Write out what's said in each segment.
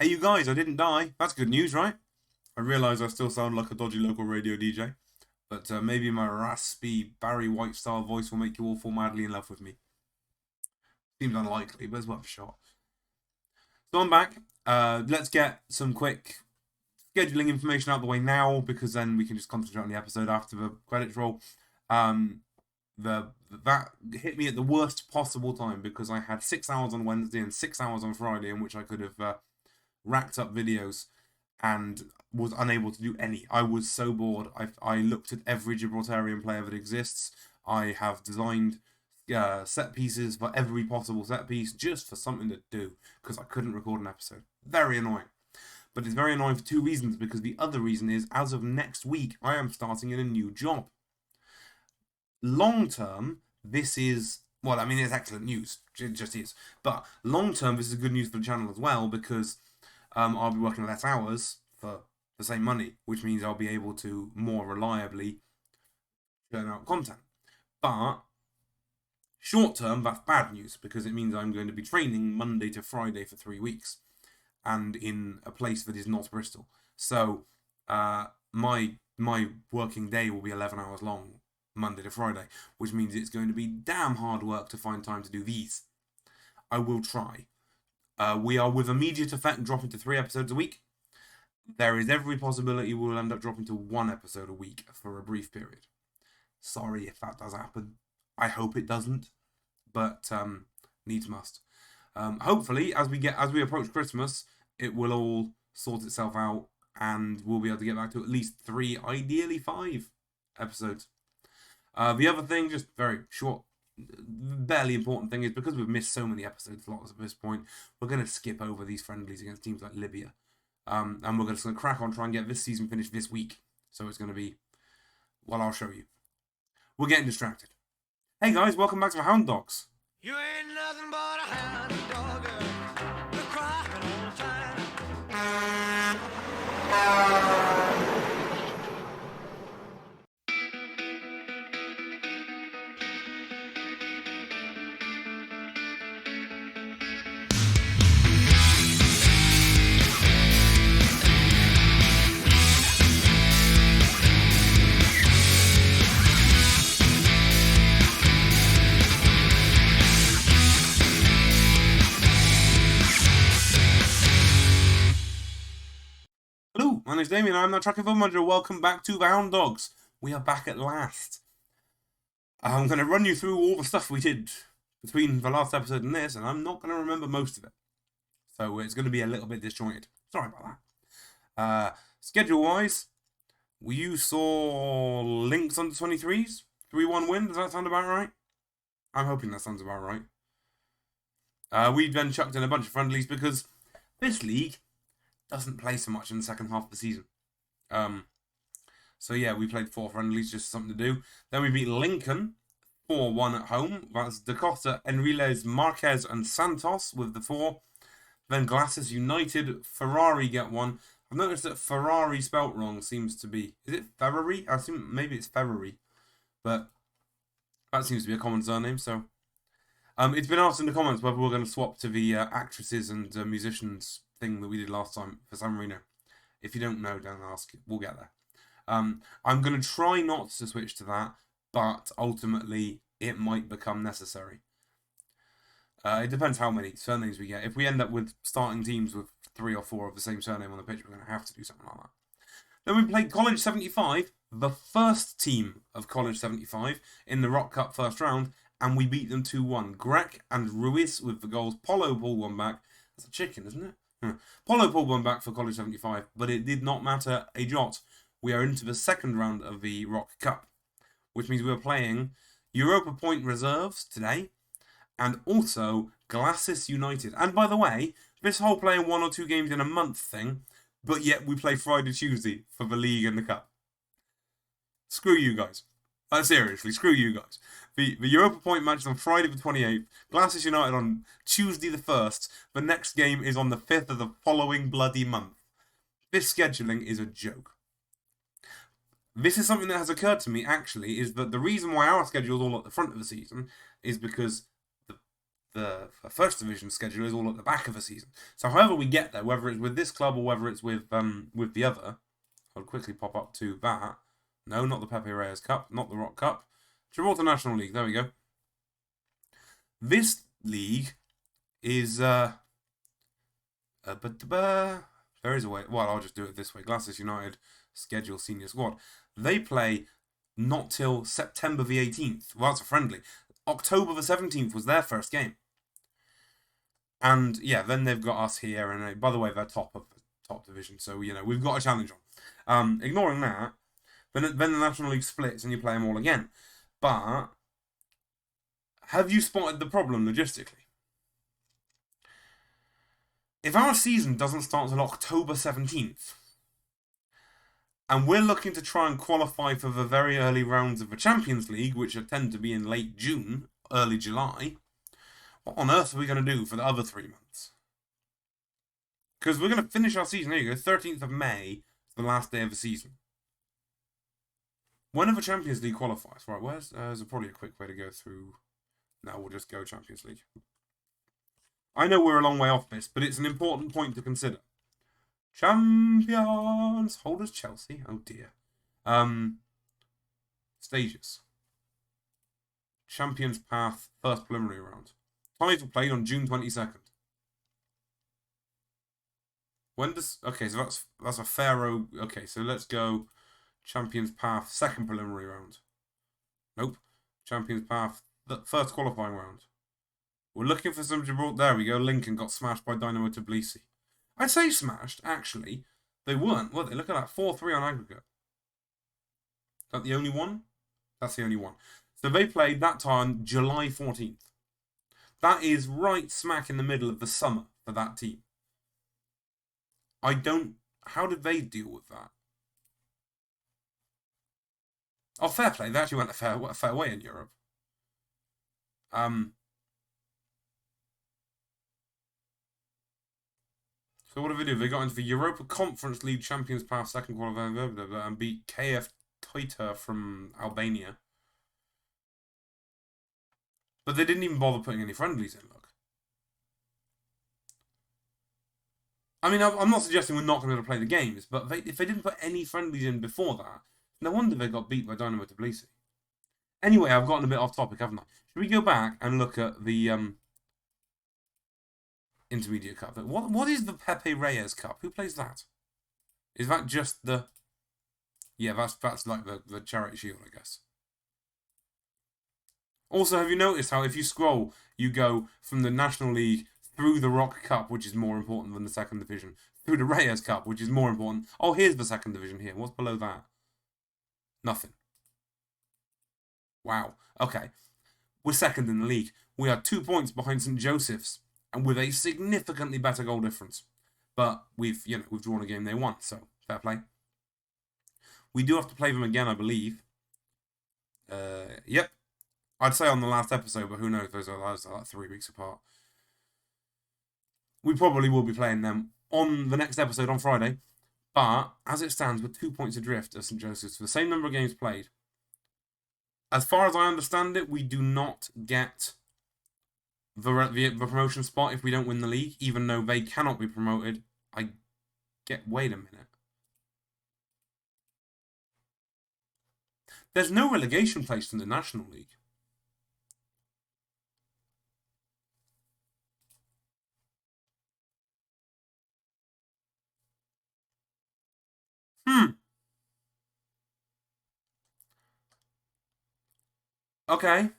Hey, you guys, I didn't die. That's good news, right? I realise I still sound like a dodgy local radio DJ, but maybe my raspy Barry White style voice will make you all fall madly in love with me. Seems unlikely, but it's worth a shot. So I'm back. Let's get some quick scheduling information out of the way now, because then we can just concentrate on the episode after the credits roll. That hit me at the worst possible time because I had 6 hours on Wednesday and 6 hours on Friday in which I could have racked up videos and was unable to do any. I was so bored. I looked at every Gibraltarian player that exists. I have designed set pieces for every possible set piece just for something to do because I couldn't record an episode. Very annoying. But it's very annoying for two reasons, because the other reason is, as of next week, I am starting in a new job. Long term, this is, well, I mean, it's excellent news. It just is. But long term, this is good news for the channel as well, because I'll be working less hours for the same money, which means I'll be able to more reliably churn out content. But short term, that's bad news, because it means I'm going to be training Monday to Friday for 3 weeks, and in a place that is not Bristol. So my working day will be 11 hours long, Monday to Friday, which means it's going to be damn hard work to find time to do these. I will try. We are, with immediate effect, dropping to 3 episodes a week. There is every possibility we'll end up dropping to 1 episode a week for a brief period. Sorry if that does happen. I hope it doesn't, but needs must. Hopefully, as we approach Christmas, it will all sort itself out, and we'll be able to get back to at least 3, ideally 5 episodes. The other thing, just very short, barely important thing, is because we've missed so many episode slots at this point, we're going to skip over these friendlies against teams like Libya. And we're just going to crack on, try and get this season finished this week. So it's going to be, well, I'll show you. We're getting distracted. Hey guys, welcome back to Hound Dogs. You ain't nothing but a hound dog, you're crying all the time. Hello, my name's Damien, I'm the Track and Film Manager. Welcome back to the Hound Dogs. We are back at last. I'm going to run you through all the stuff we did between the last episode and this, and I'm not going to remember most of it. So it's going to be a little bit disjointed. Sorry about that. Schedule-wise, you saw Lynx under 23s, 3-1 win. Does that sound about right? I'm hoping that sounds about right. We then chucked in a bunch of friendlies because this league doesn't play so much in the second half of the season. So yeah, we played 4 friendlies, just something to do. Then we beat Lincoln 4-1 at home. That's Dakota, Enriles, Marquez, and Santos with the 4. Then Glasses United, Ferrari get 1. I've noticed that Ferrari spelt wrong seems to be... Is it Ferrari? I assume maybe it's Ferrari. But that seems to be a common surname, so... it's been asked in the comments whether we're going to swap to the actresses and musicians thing that we did last time for San Marino. If you don't know, don't ask. We'll get there. I'm going to try not to switch to that, but ultimately it might become necessary. It depends how many surnames we get. If we end up with starting teams with 3 or 4 of the same surname on the pitch, we're going to have to do something like that. Then we played College 75, the first team of College 75 in the Rock Cup first round, and we beat them 2-1. Greg and Ruiz with the goals. Polo pulled one back. That's a chicken, isn't it? Polo pulled one back for College 75, but it did not matter a jot. We are into the second round of the Rock Cup, which means we're playing Europa Point Reserves today, and also Glasses United. And by the way, this whole playing 1 or 2 games in a month thing, but yet we play Friday, Tuesday for the league and the cup. Screw you guys. Seriously, screw you guys. The Europa Point match is on Friday the 28th. Glasses United on Tuesday the 1st. The next game is on the 5th of the following bloody month. This scheduling is a joke. This is something that has occurred to me, actually, is that the reason why our schedule is all at the front of the season is because the first division schedule is all at the back of the season. So however we get there, whether it's with this club or whether it's with the other, I'll quickly pop up to that. No, not the Pepe Reyes Cup, not the Rock Cup. Gibraltar National League, there we go. This league is there is a way. Well, I'll just do it this way. Glasses United schedule senior squad. They play not till September the 18th. Well, that's a friendly. October the 17th was their first game. And yeah, then they've got us here. And by the way, they're top of the top division. So, we've got a challenge on. Ignoring that, then the National League splits and you play them all again. But have you spotted the problem logistically? If our season doesn't start until October 17th, and we're looking to try and qualify for the very early rounds of the Champions League, which tend to be in late June, early July, what on earth are we going to do for the other 3 months? Because we're going to finish our season, there you go, 13th of May, the last day of the season. When are the Champions League qualifiers? Right, there's probably a quick way to go through. No, we'll just go Champions League. I know we're a long way off this, but it's an important point to consider. Champions! Holders Chelsea. Oh dear. Stages. Champions Path, first preliminary round. Ties were played on June 22nd. When does... Okay, so that's a Pharaoh... Okay, so let's go Champions Path, second preliminary round. Nope. Champions Path, the first qualifying round. We're looking for some Gibraltar... There we go. Lincoln got smashed by Dynamo Tbilisi. I'd say smashed, actually. They weren't, were they? Look at that. 4-3 on aggregate. Is that the only one? That's the only one. So they played that time July 14th. That is right smack in the middle of the summer for that team. How did they deal with that? Oh, fair play. They actually went a fair way in Europe. So what did they do? They got into the Europa Conference League Champions Path second qualifying and beat KF Toita from Albania. But they didn't even bother putting any friendlies in, look. I mean, I'm not suggesting we're not going to play the games, but if they didn't put any friendlies in before that, no wonder they got beat by Dynamo Tbilisi. Anyway, I've gotten a bit off topic, haven't I? Should we go back and look at the Intermediate Cup? What is the Pepe Reyes Cup? Who plays that? Is that just the... Yeah, that's like the Charity Shield, I guess. Also, have you noticed how if you scroll, you go from the National League through the Rock Cup, which is more important than the second division, through the Reyes Cup, which is more important. Oh, here's the second division here. What's below that? Nothing. Wow. Okay. We're second in the league. We are 2 points behind St. Joseph's, and with a significantly better goal difference. But we've drawn a game they won, so fair play. We do have to play them again, I believe. Yep. I'd say on the last episode, but who knows? Those are like 3 weeks apart. We probably will be playing them on the next episode on Friday. But as it stands, we're 2 points adrift of St. Joseph's for the same number of games played. As far as I understand it, we do not get the promotion spot if we don't win the league, even though they cannot be promoted. Wait a minute. There's no relegation placed in the National League. Okay.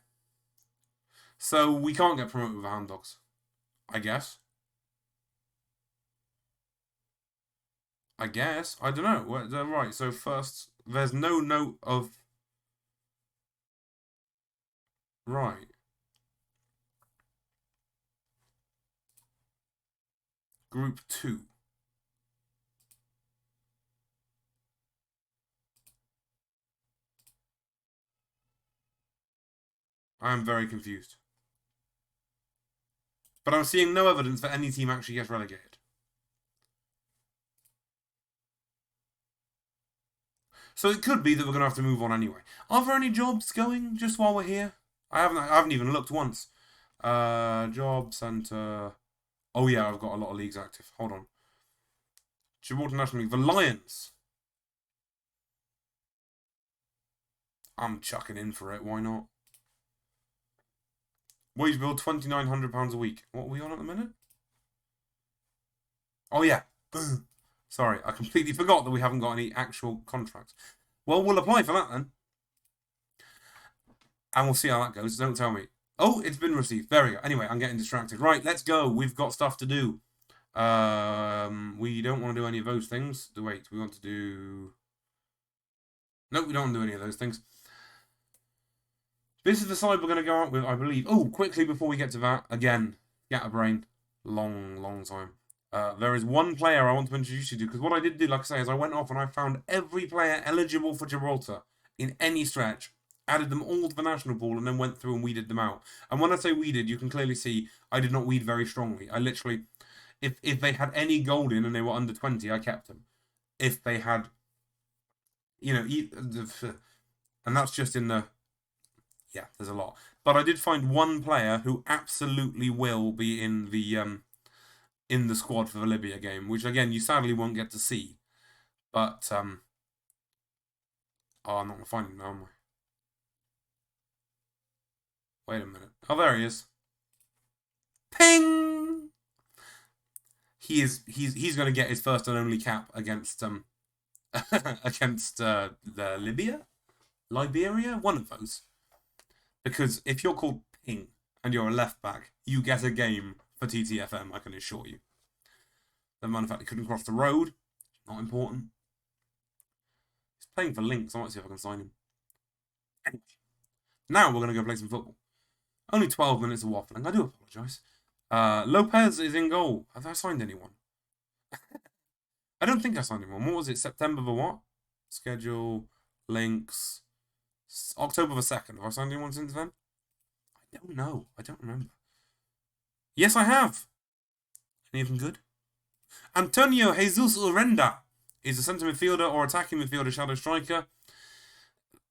So we can't get promoted with the Hound Dogs, I guess. I don't know. Right, so first, there's no note of... Right. Group 2. I am very confused. But I'm seeing no evidence that any team actually gets relegated. So it could be that we're going to have to move on anyway. Are there any jobs going just while we're here? I haven't even looked once. Job centre. Oh yeah, I've got a lot of leagues active. Hold on. Gibraltar National League. The Lions. I'm chucking in for it. Why not? Wage bill £2,900 a week. What are we on at the minute? Oh yeah. Sorry, I completely forgot that we haven't got any actual contracts. Well, we'll apply for that then. And we'll see how that goes. Don't tell me. Oh, it's been received. There we go. Anyway, I'm getting distracted. Right, let's go. We've got stuff to do. We don't want to do any of those things. Wait, we want to do... No, we don't want to do any of those things. This is the side we're going to go out with, I believe. Oh, quickly before we get to that, again, scatterbrain. Long time. There is one player I want to introduce you to, because what I did do, like I say, is I went off and I found every player eligible for Gibraltar in any stretch, added them all to the national pool, and then went through and weeded them out. And when I say weeded, you can clearly see I did not weed very strongly. I literally, if they had any gold in and they were under 20, I kept them. If they had, you know, and that's just in the... Yeah, there's a lot. But I did find one player who absolutely will be in the squad for the Libya game, which again you sadly won't get to see. But oh, I'm not gonna find him now, am I? Wait a minute. Oh, there he is. Ping! He's gonna get his first and only cap against against the Liberia, one of those. Because if you're called Ping and you're a left back, you get a game for TTFM, I can assure you. The matter of fact, he couldn't cross the road. Not important. He's playing for Links. I might see if I can sign him. Anyway, now we're going to go play some football. Only 12 minutes of waffling. I do apologise. Lopez is in goal. Have I signed anyone? I don't think I signed anyone. What was it? September the what? Schedule, links... October the 2nd. Have I signed anyone since then? I don't know. I don't remember. Yes, I have. Any of them good? Antonio Jesus Urenda is a centre midfielder or attacking midfielder, shadow striker.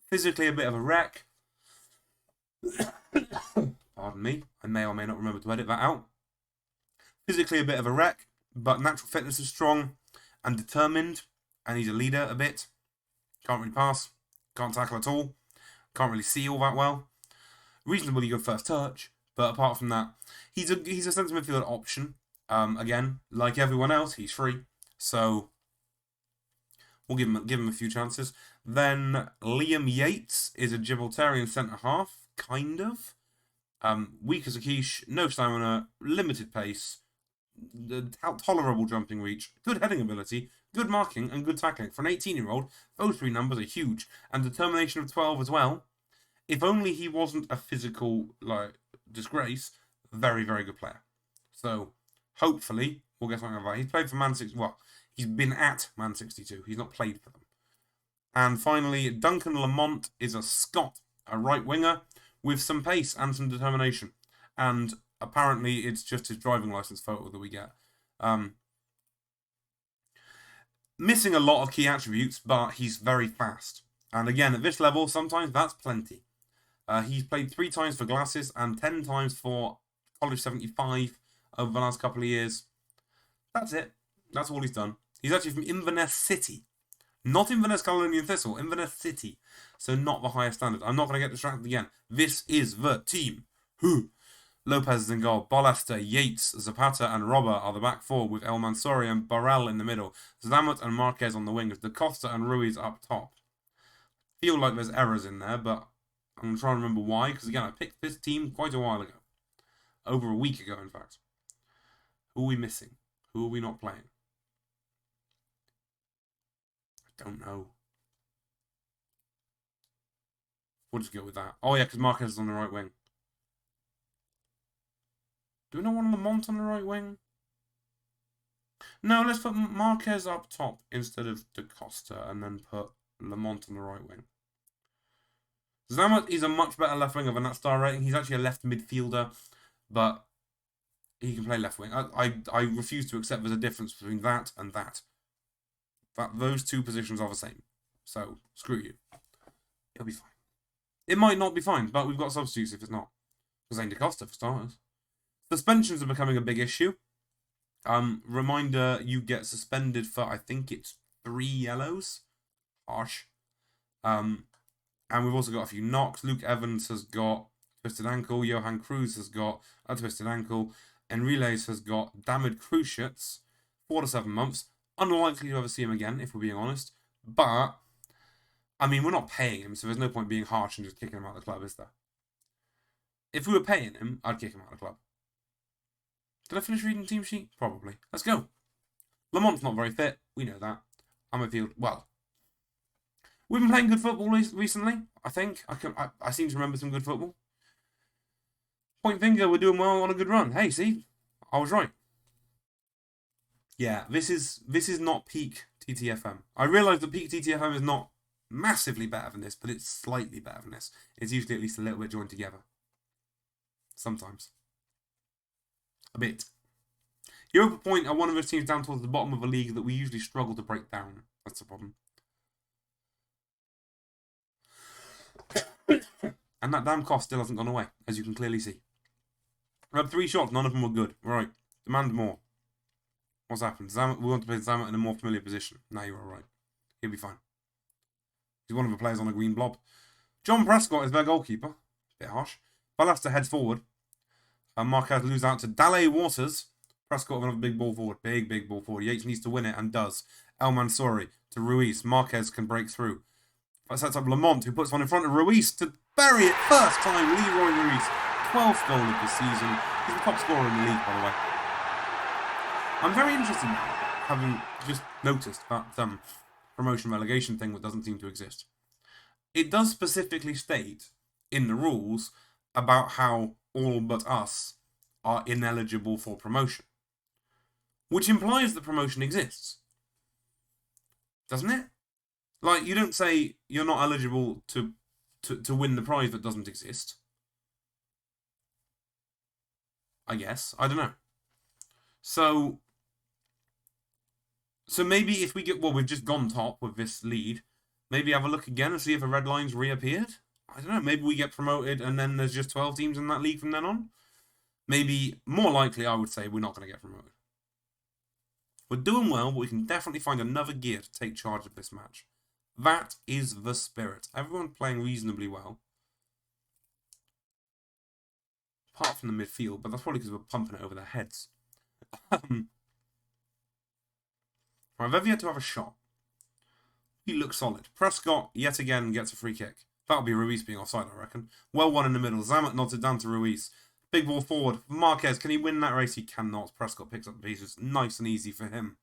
Physically a bit of a wreck. Pardon me. I may or may not remember to edit that out. Physically a bit of a wreck, but natural fitness is strong and determined, and he's a leader a bit. Can't really pass. Can't tackle at all. Can't really see all that well. Reasonably good first touch, but apart from that, he's a centre midfielder option. Again, like everyone else, he's free, so we'll give him a few chances. Then Liam Yates is a Gibraltarian centre half, kind of. Weak as a quiche, no stamina, limited pace, tolerable jumping reach, good heading ability, good marking, and good tackling. For an 18-year-old, those three numbers are huge. And determination of 12 as well. If only he wasn't a physical disgrace, very, very good player. So, hopefully, we'll get something out of that. He's played for Man 6. Well, he's been at Man 62. He's not played for them. And finally, Duncan Lamont is a Scot, a right winger, with some pace and some determination. And apparently, it's just his driving license photo that we get. Missing a lot of key attributes, but he's very fast. And again, at this level, sometimes that's plenty. He's played 3 times for Glasses and 10 times for College 75 over the last couple of years. That's it. That's all he's done. He's actually from Inverness City. Not Inverness Caledonian Thistle, Inverness City. So not the highest standard. I'm not going to get distracted again. This is the team. Lopez is in goal. Bolester, Yates, Zapata and Robber are the back four, with El Mansouri and Barrel in the middle. Zammit and Marquez on the wings. Da Costa and Ruiz up top. Feel like there's errors in there, but I'm trying to remember why, because again, I picked this team quite a while ago. Over a week ago, in fact. Who are we missing? Who are we not playing? I don't know. We'll just go with that. Oh yeah, because Marquez is on the right wing. Do we not want Lamont on the right wing? No, let's put Marquez up top instead of Da Costa, and then put Lamont on the right wing. Zammit is a much better left winger than that star rating. He's actually a left midfielder, but he can play left wing. I refuse to accept there's a difference between that and that. Those two positions are the same. So, screw you. It'll be fine. It might not be fine, but we've got substitutes if it's not. Zane DaCosta, for starters. Suspensions are becoming a big issue. Reminder, you get suspended for, I think it's 3 yellows. Harsh. And we've also got a few knocks. Luke Evans has got twisted ankle. Johan Cruz has got a twisted ankle. Enriles has got damaged cruciates. 4 to 7 months. Unlikely to ever see him again, if we're being honest. But, I mean, we're not paying him, so there's no point being harsh and just kicking him out of the club, is there? If we were paying him, I'd kick him out of the club. Did I finish reading the team sheet? Probably. Let's go. Lamont's not very fit. We know that. Ammerfield, well, we've been playing good football recently, I think. I seem to remember some good football. Point finger, we're doing well on a good run. Hey, see? I was right. Yeah, this is not peak TTFM. I realise that peak TTFM is not massively better than this, but it's slightly better than this. It's usually at least a little bit joined together. Sometimes. A bit. Europa Point are one of those teams down towards the bottom of a league that we usually struggle to break down. That's the problem. And that damn cost still hasn't gone away, as you can clearly see. We had 3 shots, none of them were good. Right, demand more. What's happened? We want to play Zamet in a more familiar position. Now you're alright. He'll be fine. He's one of the players on a green blob. John Prescott is their goalkeeper. Bit harsh. Ballester heads forward. And Marquez loses out to Dale Waters. Prescott with another big ball forward. Big ball forward. Yates needs to win it and does. El Mansouri to Ruiz. Marquez can break through. That sets up Lamont, who puts one in front of Ruiz to bury it first time. Leroy Ruiz, 12th goal of the season. He's the top scorer in the league, by the way. I'm very interested now, having just noticed that promotion relegation thing that doesn't seem to exist. It does specifically state in the rules about how all but us are ineligible for promotion, which implies that promotion exists, doesn't it? Like, you don't say you're not eligible to win the prize that doesn't exist. I guess. I don't know. So maybe if we get... Well, we've just gone top with this lead. Maybe have a look again and see if the red line's reappeared. I don't know. Maybe we get promoted and then there's just 12 teams in that league from then on. Maybe, more likely, I would say we're not going to get promoted. We're doing well, but we can definitely find another gear to take charge of this match. That is the spirit. Everyone's playing reasonably well. Apart from the midfield, but that's probably because we're pumping it over their heads. Right, they've yet to have a shot. He looks solid. Prescott, yet again, gets a free kick. That'll be Ruiz being offside, I reckon. Well won in the middle. Zamet nods it down to Ruiz. Big ball forward. Marquez, can he win that race? He cannot. Prescott picks up the pieces. Nice and easy for him.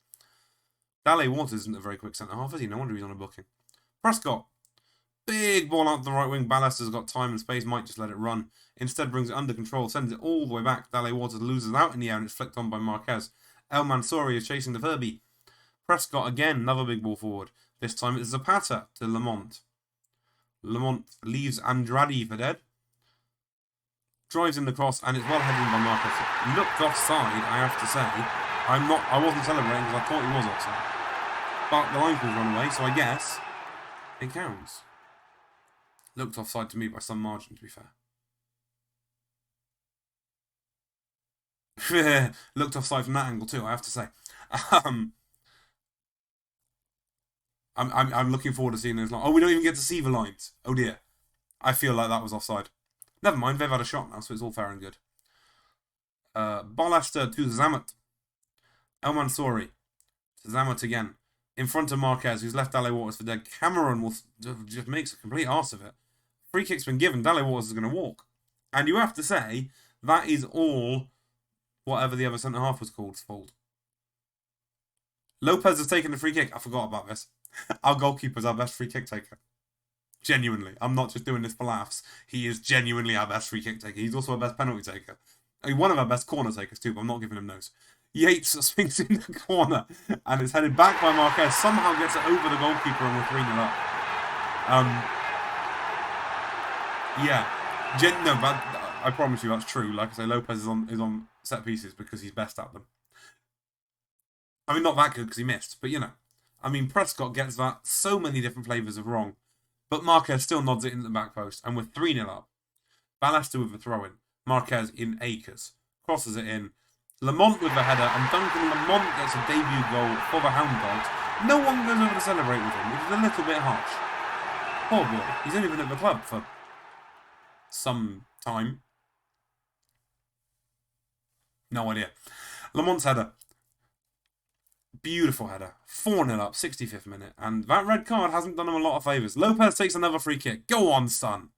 Dale Waters isn't a very quick centre-half, is he? No wonder he's on a booking. Prescott. Big ball out the right wing. Ballester's got time and space. Might just let it run. Instead brings it under control. Sends it all the way back. Dale Waters loses out in the air and it's flicked on by Marquez. El Mansouri is chasing the Furby. Prescott again. Another big ball forward. This time it's Zapata to Lamont. Lamont leaves Andrade for dead. Drives in the cross and it's well headed in by Marquez. Looked offside, I have to say. I wasn't celebrating because I thought he was offside. But the line calls run away, so I guess it counts. Looked offside to me by some margin, to be fair. Looked offside from that angle too, I have to say. I'm looking forward to seeing those lines. Oh, we don't even get to see the lines. Oh dear. I feel like that was offside. Never mind, they've had a shot now, so it's all fair and good. Ballester to Zamet. El Mansouri to Zamet again. In front of Marquez, who's left Dale Waters for dead. Cameron will just makes a complete arse of it. Free kick's been given. Dale Waters is going to walk. And you have to say, that is all whatever the other centre-half was called's fault. Lopez has taken the free kick. I forgot about this. Our goalkeeper's our best free kick taker. Genuinely. I'm not just doing this for laughs. He is genuinely our best free kick taker. He's also our best penalty taker. I mean, one of our best corner takers too, but I'm not giving him those. Yates swings in the corner and it's headed back by Marquez. Somehow gets it over the goalkeeper and we're 3-0 up. Yeah. No, but I promise you that's true. Like I say, Lopez is on set pieces because he's best at them. I mean, not that good because he missed, but you know. I mean, Prescott gets that so many different flavours of wrong. But Marquez still nods it into the back post and we're 3-0 up. Ballester with a throw-in. Marquez in acres. Crosses it in. Lamont with the header, and Duncan Lamont gets a debut goal for the Hound Dogs. No one goes over to celebrate with him, which is a little bit harsh. Poor boy. He's only been at the club for some time. No idea. Lamont's header. Beautiful header. 4-0 up, 65th minute. And that red card hasn't done him a lot of favours. Lopez takes another free kick. Go on, son.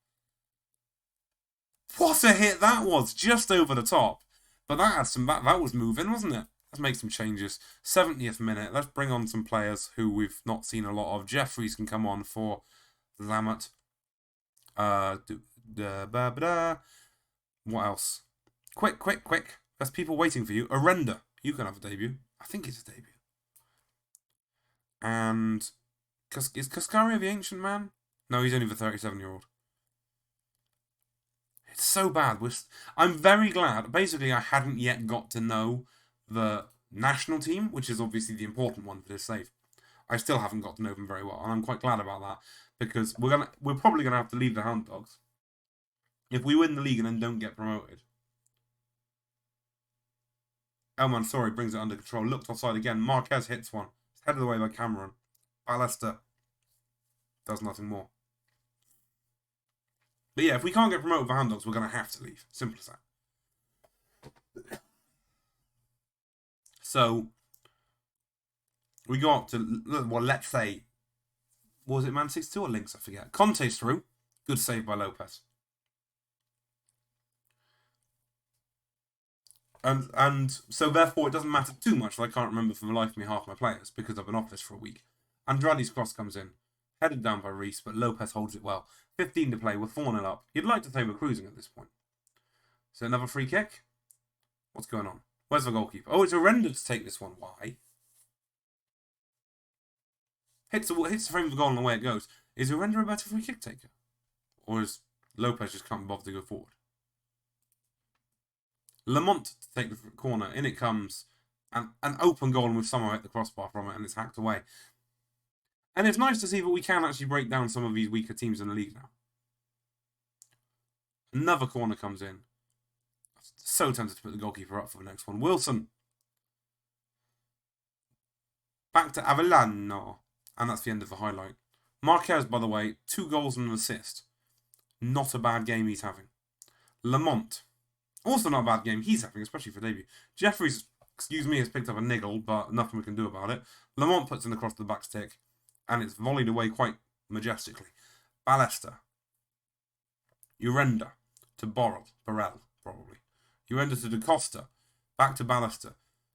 What a hit that was. Just over the top. But that had some. That was moving, wasn't it? Let's make some changes. 70th minute. Let's bring on some players who we've not seen a lot of. Jeffries can come on for Lamotte. What else? Quick. There's people waiting for you. Arenda. You can have a debut. I think it's a debut. And is Cascaria the ancient man? No, he's only the 37-year-old. It's so bad. I'm very glad. Basically, I hadn't yet got to know the national team, which is obviously the important one for this save. I still haven't got to know them very well, and I'm quite glad about that because we're probably gonna have to leave the Hound Dogs if we win the league and then don't get promoted. Elman, sorry, brings it under control. Looked offside again. Marquez hits one. It's headed away by Cameron. Ballester does nothing more. But yeah, if we can't get promoted with the Hound Dogs, we're going to have to leave. Simple as that. So, we go up to, well, let's say, was it Man 6-2 or Lynx? I forget. Conte's through. Good save by Lopez. And so therefore it doesn't matter too much that I can't remember for the life of me half my players because I've been off this for a week. Andrade's cross comes in. Headed down by Reese, but Lopez holds it well. 15 to play, we're 4-0 up. You'd like to say we're cruising at this point. So another free kick? What's going on? Where's the goalkeeper? Oh, it's horrendous to take this one. Why? Hits the frame of the goal and away it goes. Is Orenda a better free kick taker? Or is Lopez just can't bother to go forward? Lamont to take the corner. In it comes. And an open goal with someone at the crossbar from it, and it's hacked away. And it's nice to see that we can actually break down some of these weaker teams in the league now. Another corner comes in. So tempted to put the goalkeeper up for the next one. Wilson. Back to Avellano. And that's the end of the highlight. Marquez, by the way, 2 goals and an assist. Not a bad game he's having. Lamont. Also not a bad game he's having, especially for debut. Jeffries, has picked up a niggle, but nothing we can do about it. Lamont puts in across the back stick. And it's volleyed away quite majestically. Ballester. Urenda to Borrell, probably. Urenda to Da Costa. Back to Ballester.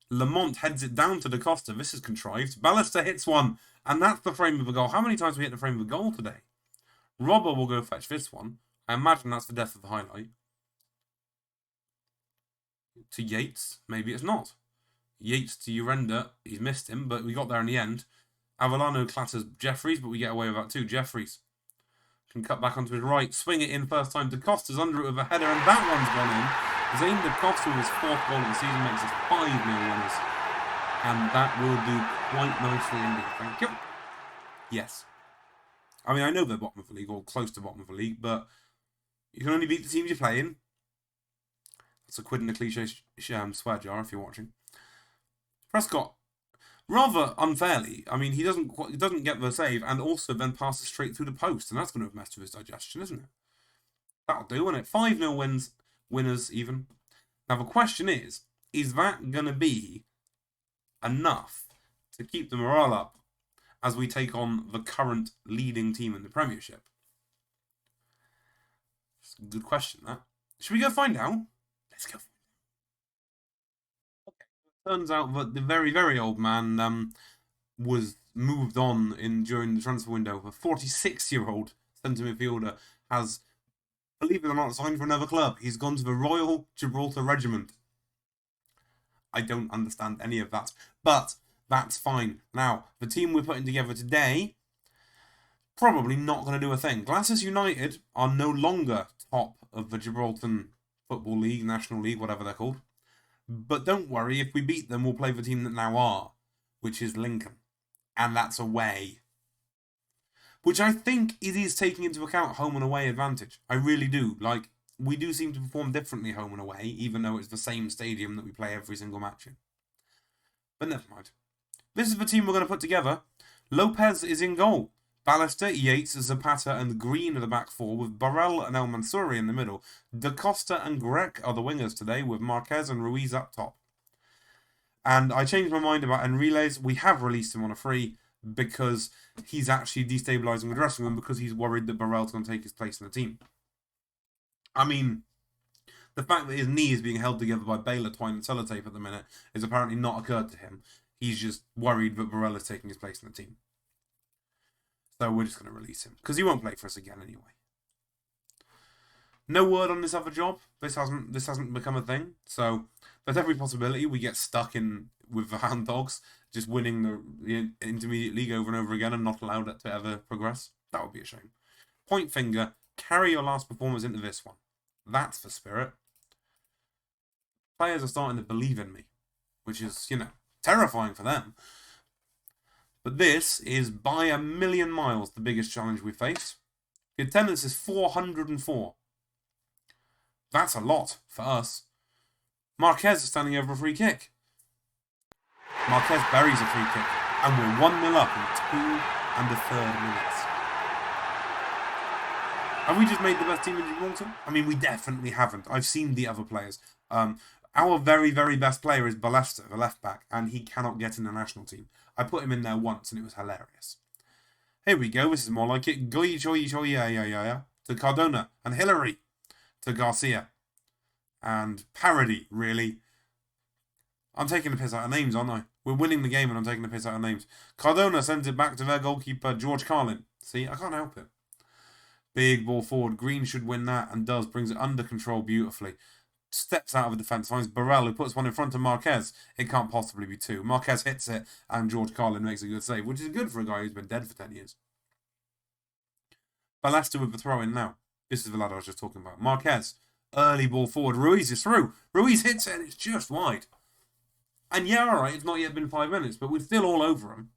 Lamont heads it down to Da Costa. This is contrived. Ballester hits one. And that's the frame of a goal. How many times have we hit the frame of a goal today? Robber will go fetch this one. I imagine that's the death of the highlight. To Yates. Maybe it's not. Yates to Urenda. He's missed him, but we got there in the end. Avellano clatters Jeffries, but we get away with that too. Jeffries can cut back onto his right, swing it in first time. Da Costa's under it with a header, and that one's gone in. Zane Da Costa with his 4th goal of the season makes us 5-0 winners. And that will do quite nicely indeed. Thank you. Yes. I mean, I know they're bottom of the league, or close to bottom of the league, but you can only beat the teams you're playing. That's a quid in the cliche swear jar if you're watching. Prescott. Rather unfairly, I mean, he doesn't get the save and also then passes straight through the post, and that's going to have messed with his digestion, isn't it? That'll do, won't it? 5-0 winners even. Now the question is that going to be enough to keep the morale up as we take on the current leading team in the Premiership? It's a good question, that. Should we go find out? Let's go. Turns out that the very, very old man was moved on during the transfer window. A 46-year-old centre midfielder has, believe it or not, signed for another club. He's gone to the Royal Gibraltar Regiment. I don't understand any of that, but that's fine. Now, the team we're putting together today, probably not going to do a thing. Glasses United are no longer top of the Gibraltar Football League, National League, whatever they're called. But don't worry, if we beat them, we'll play the team that now are, which is Lincoln. And that's away. Which I think it is taking into account home and away advantage. I really do. Like, we do seem to perform differently home and away, even though it's the same stadium that we play every single match in. But never mind. This is the team we're going to put together. Lopez is in goal. Ballister, Yates, Zapata, and Green are the back four, with Burrell and El Mansouri in the middle. Da Costa and Grech are the wingers today, with Marquez and Ruiz up top. And I changed my mind about Enriles. We have released him on a free because he's actually destabilising the dressing room because he's worried that Burrell's going to take his place in the team. I mean, the fact that his knee is being held together by baler twine and sellotape at the minute has apparently not occurred to him. He's just worried that Burrell is taking his place in the team. So we're just going to release him because he won't play for us again anyway. No word on this other job. This hasn't become a thing. So there's every possibility we get stuck in with the Hound Dogs, just winning the intermediate league over and over again and not allowed it to ever progress. That would be a shame. Point finger. Carry your last performance into this one. That's the spirit. Players are starting to believe in me, which is, terrifying for them. But this is by a million miles the biggest challenge we face. The attendance is 404. That's a lot for us. Marquez is standing over a free kick. Marquez buries a free kick, and we're 1-0 up in 2 1/3 minutes. Have we just made the best team in Gibraltar? I mean, we definitely haven't. I've seen the other players. Our very, very best player is Ballister, the left back, and he cannot get in the national team. I put him in there once, and it was hilarious. Here we go. This is more like it. To Cardona and Hillary. To Garcia. And Parody, really. I'm taking the piss out of names, aren't I? We're winning the game and I'm taking the piss out of names. Cardona sends it back to their goalkeeper, George Carlin. See, I can't help it. Big ball forward. Green should win that and does. Brings it under control beautifully. Steps out of the defence. Finds Burrell, who puts one in front of Marquez. It can't possibly be two. Marquez hits it and George Carlin makes a good save, which is good for a guy who's been dead for 10 years. Ballister with the throw in now. This is the lad I was just talking about. Marquez. Early ball forward. Ruiz is through. Ruiz hits it and it's just wide. And yeah, alright, it's not yet been 5 minutes, but we're still all over him.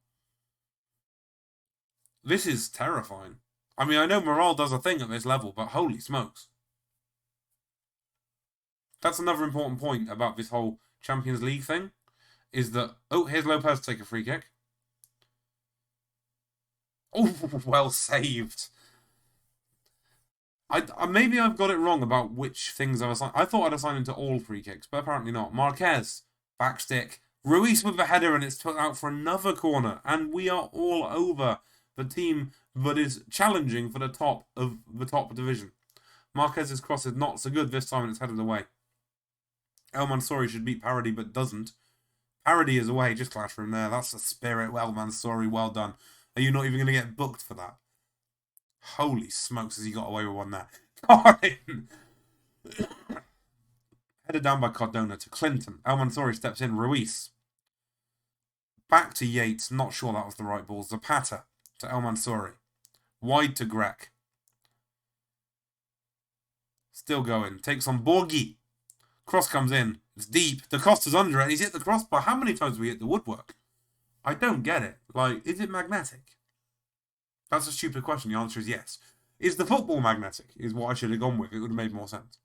This is terrifying. I mean, I know morale does a thing at this level, but holy smokes. That's another important point about this whole Champions League thing, is that, here's Lopez to take a free kick. Oh, well saved. Maybe I've got it wrong about which things I've assigned. I thought I'd assign him to all free kicks, but apparently not. Marquez, backstick. Ruiz with the header, and it's put out for another corner. And we are all over the team that is challenging for the top of the top division. Marquez's cross is not so good this time, and it's headed away. El Mansouri should beat Parody, but doesn't. Parody is away, just clash from there. That's the spirit. Well, Mansouri, well done. Are you not even going to get booked for that? Holy smokes, has he got away with one there? Carlin! Headed down by Cardona to Clinton. El Mansouri steps in. Ruiz. Back to Yates. Not sure that was the right ball. Zapata to El Mansouri. Wide to Grech. Still going. Takes on Borghi. Cross comes in. It's deep. Da Costa's under it. And he's hit the crossbar. How many times have we hit the woodwork? I don't get it. Is it magnetic? That's a stupid question. The answer is yes. Is the football magnetic? Is what I should have gone with. It would have made more sense.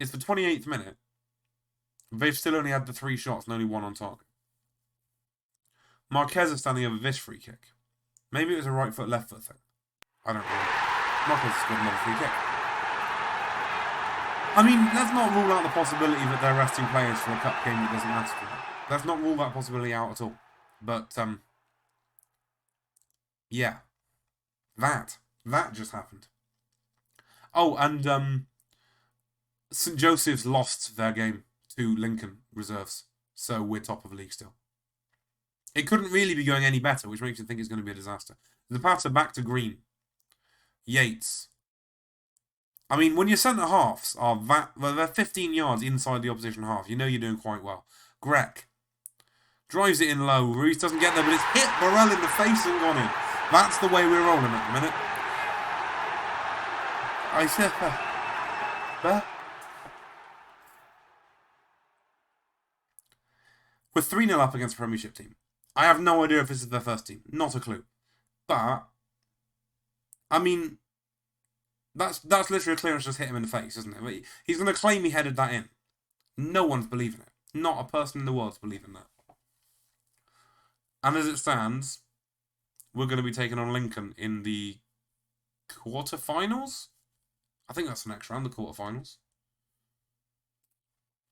It's the 28th minute. They've still only had the 3 shots and only 1 on target. Marquez is standing over this free kick. Maybe it was a right foot, left foot thing. I don't know. Marquez has got another free kick. I mean, let's not rule out the possibility that they're resting players for a cup game that doesn't matter to them. Let's not rule that possibility out at all. But, yeah. That just happened. Oh, and, St. Joseph's lost their game to Lincoln reserves. So we're top of the league still. It couldn't really be going any better, which makes you think it's going to be a disaster. Zapata back to Green. Yates. I mean, when your centre halves are they're 15 yards inside the opposition half, you know you're doing quite well. Grech drives it in low. Ruiz doesn't get there, but it's hit Burrell in the face and gone in. That's the way we're rolling at the minute. I said that. We're 3-0 up against a Premiership team. I have no idea if this is their first team. Not a clue. But, I mean, That's literally a clearance just hit him in the face, isn't it? But he's going to claim he headed that in. No one's believing it. Not a person in the world's believing that. And as it stands, we're going to be taking on Lincoln in the quarterfinals. I think that's the next round, the quarterfinals.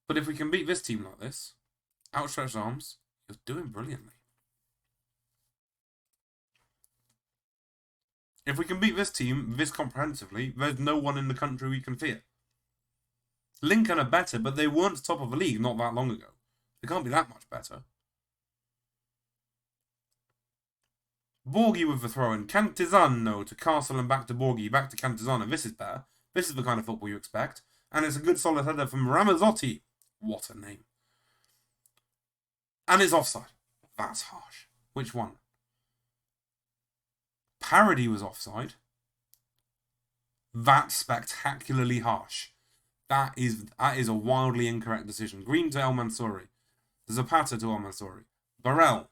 But if we can beat this team like this, outstretched arms, you're doing brilliantly. If we can beat this team this comprehensively, there's no one in the country we can fear. Lincoln are better, but they weren't top of the league not that long ago. They can't be that much better. Borghi with the throw-in. Cantizano to Castle and back to Borghi, back to Cantizano. This is better. This is the kind of football you expect. And it's a good solid header from Ramazzotti. What a name. And it's offside. That's harsh. Which one? Parody was offside. That's spectacularly harsh. That is a wildly incorrect decision. Green to El Mansouri. Zapata to El Mansouri. Burrell.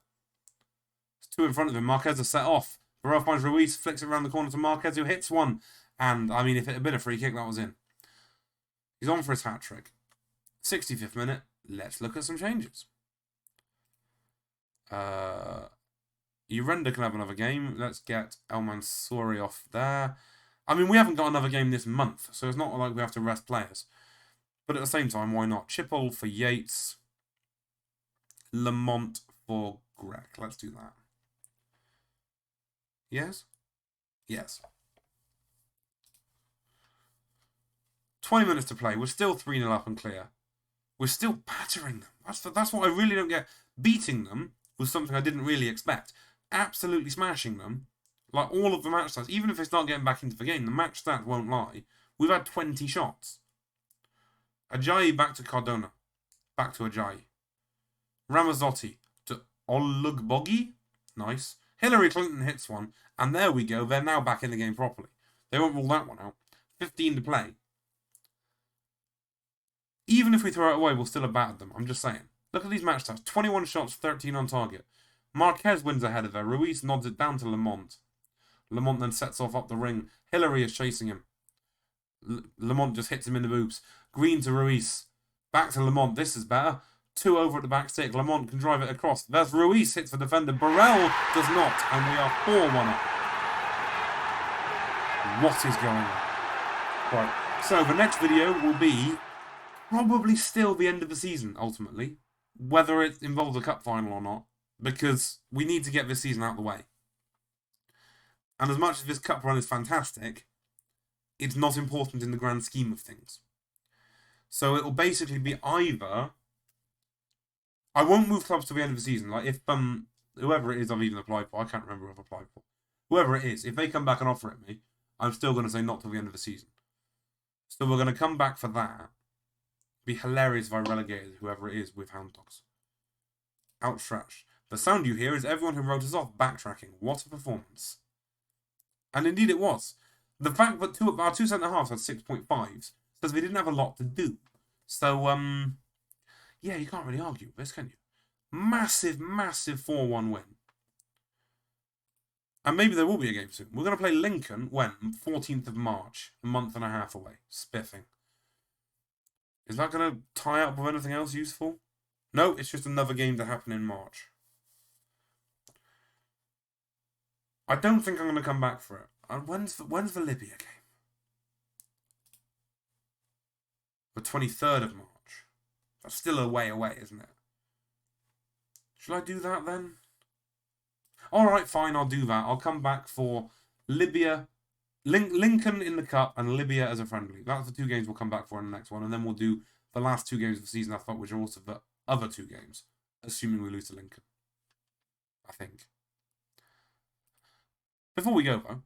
It's two in front of him. Marquez is set off. Burrell finds Ruiz, flicks it around the corner to Marquez, who hits one. And, I mean, if it had been a free kick, that was in. He's on for his hat-trick. 65th minute. Let's look at some changes. Urenda can have another game. Let's get El Mansouri off there. I mean, we haven't got another game this month, so it's not like we have to rest players. But at the same time, why not? Chippell for Yates. Lamont for Greg. Let's do that. Yes? Yes. 20 minutes to play. We're still 3-0 up and clear. We're still battering them. That's what I really don't get. Beating them was something I didn't really expect. Absolutely smashing them. Like all of the match stats, even if they start getting back into the game, the match stats won't lie. We've had 20 shots. Ajayi back to Cardona. Back to Ajayi. Ramazzotti to Olugbogi. Nice. Hillary Clinton hits one. And there we go. They're now back in the game properly. They won't rule that one out. 15 to play. Even if we throw it away, we'll still have battered them. I'm just saying. Look at these match stats. 21 shots, 13 on target. Marquez wins ahead of her. Ruiz nods it down to Lamont. Lamont then sets off up the ring. Hillary is chasing him. Lamont just hits him in the boobs. Green to Ruiz. Back to Lamont. This is better. 2 over at the back stick. Lamont can drive it across. There's Ruiz. Hits the defender. Burrell does not. And we are 4-1 up. What is going on? Right. So the next video will be probably still the end of the season, ultimately. Whether it involves a cup final or not. Because we need to get this season out of the way. And as much as this cup run is fantastic, it's not important in the grand scheme of things. So it'll basically be either... I won't move clubs to the end of the season. Like if whoever it is I've even applied for, I can't remember who I've applied for. Whoever it is, if they come back and offer it me, I'm still going to say not till the end of the season. So we're going to come back for that. Be hilarious if I relegated whoever it is with Hound Dogs. Outstretched. The sound you hear is everyone who wrote us off backtracking. What a performance. And indeed it was. The fact that our two centre-halves had 6.5s says we didn't have a lot to do. So, yeah, you can't really argue with this, can you? Massive, massive 4-1 win. And maybe there will be a game soon. We're going to play Lincoln when? 14th of March. A month and a half away. Spiffing. Is that going to tie up with anything else useful? No, it's just another game to happen in March. I don't think I'm going to come back for it. When's the Libya game? The 23rd of March. That's still a way away, isn't it? Shall I do that then? Alright, fine, I'll do that. I'll come back for Libya, Lincoln in the Cup, and Libya as a friendly. That's the 2 games we'll come back for in the next one. And then we'll do the last 2 games of the season, I thought, which are also the other 2 games. Assuming we lose to Lincoln. I think. Before we go, though,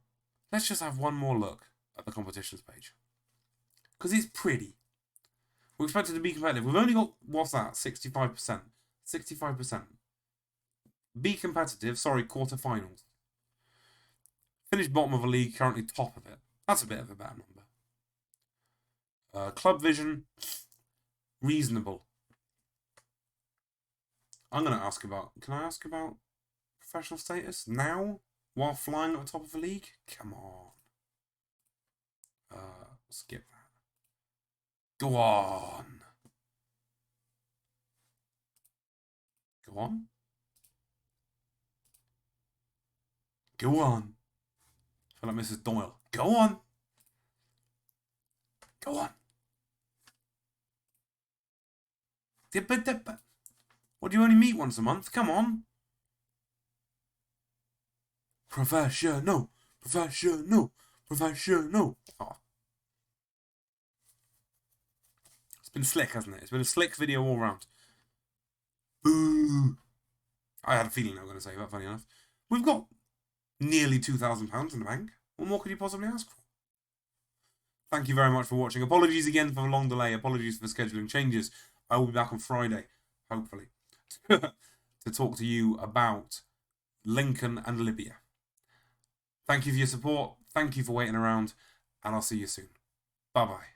let's just have one more look at the competitions page. Because it's pretty. We're expected to be competitive. We've only got, what's that, 65%. 65%. Be competitive, quarterfinals. Finished bottom of the league, currently top of it. That's a bit of a bad number. Club vision, reasonable. I'm going to ask about, can I ask about professional status now? While flying at the top of the league? Come Skip that. Go on. Go on. Go on. I feel like Mrs. Doyle. Go on. Go on. But what, do you only meet once a month? Come on. Professional. Professional. Professional. Oh. It's been slick, hasn't it? It's been a slick video all round. Boo. I had a feeling I was going to say that, funny enough. We've got nearly £2,000 in the bank. What more could you possibly ask for? Thank you very much for watching. Apologies again for the long delay. Apologies for the scheduling changes. I will be back on Friday, hopefully, to talk to you about Lincoln and Libya. Thank you for your support. Thank you for waiting around. And I'll see you soon. Bye-bye.